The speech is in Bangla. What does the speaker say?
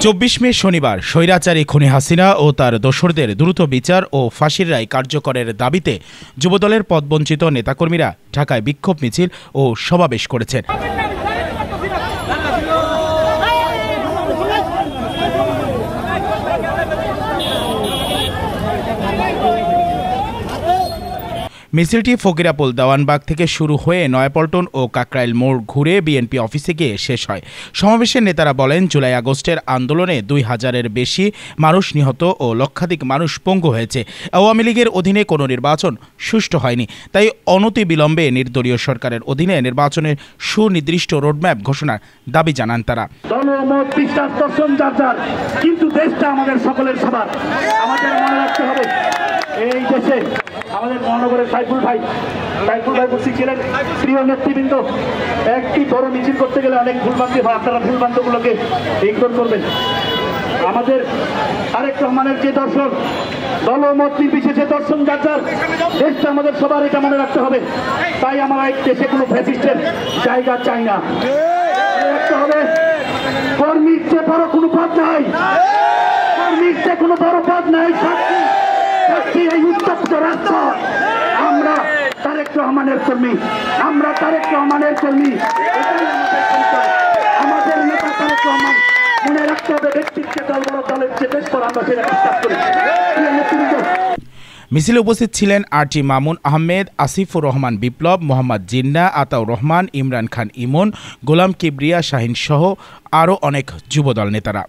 24 মে শনিবার স্বৈরাচারী খুনি হাসিনা ও তার দোসরদের দ্রুত বিচার ও ফাঁসির রায় কার্যকরের দাবিতে যুবদলের পদবঞ্চিত নেতাকর্মীরা ঢাকায় বিক্ষোভ মিছিল ও সমাবেশ করেছেন। মিছিলটি ফকিরাপুল দেওয়ানবাগ থেকে শুরু হয়ে নয়াপল্টন ও কাকরাইল মোড় ঘুরে বিএনপি অফিসে গিয়ে শেষ হয়। সমাবেশের নেতারা বলেন, জুলাই আগস্টের আন্দোলনে 2000-এর বেশি মানুষ নিহত ও লক্ষাধিক মানুষ পঙ্গু হয়েছে। আওয়ামী লীগের অধীনে কোনো নির্বাচন সুষ্ঠু হয়নি, তাই অনতিবিলম্বে নির্দলীয় সরকারের অধীনে নির্বাচনের সুনির্দিষ্ট রোডম্যাপ ঘোষণার দাবি জানান তারা। দলমত বিশ্বাস দর্শন যার যার, কিন্তু দেশটা আমাদের সকলের সবার। আমাদের মনে রাখতে হবে, এই দেশে আমাদের মহানগরের সাইফুল ভাই বসি ছিলেন, প্রিয় নেতৃবৃন্দ। একটি বড় মিছিল করতে গেলে অনেক ভুলভ্রান্তি হয়, আপনারা ভুলভ্রান্তিগুলোকে ইগনোর করবেন। আমাদের তারেক রহমানের যে দর্শন, দলমত নির্বিশেষে দর্শন যার যার, দেশটা আমাদের সবার, এটা মনে রাখতে হবে। তাই আমরা এই দেশে কোনো ফ্যাসিস্টের জায়গা চাই না। রাখতে হবে, কর্মীর চেয়ে বড় কোনো পদ নাই, কর্মীর চেয়ে কোনো বড় পদ নাই। এই উত্তপ্ত রাষ্ট্র, আমরা তারেক রহমানের কর্মী, আমরা তারেক রহমানের কর্মী। আমাদের নেতা তারেক রহমান, মনে রাখতে হবে, ব্যক্তিত্বে দল বড়, দলের চেয়ে দেশ পর আমরা সেটা বিশ্বাস করি। মিছিলে উপস্থিত ছিলেন আরটি মামুন আহমেদ, আসিফুর রহমান বিপ্লব, মোহাম্মদ জিন্না, আতাউর রহমান, ইমরান খান ইমন, গোলাম কিবরিয়া শাহিন সহ আরও অনেক যুবদল নেতারা।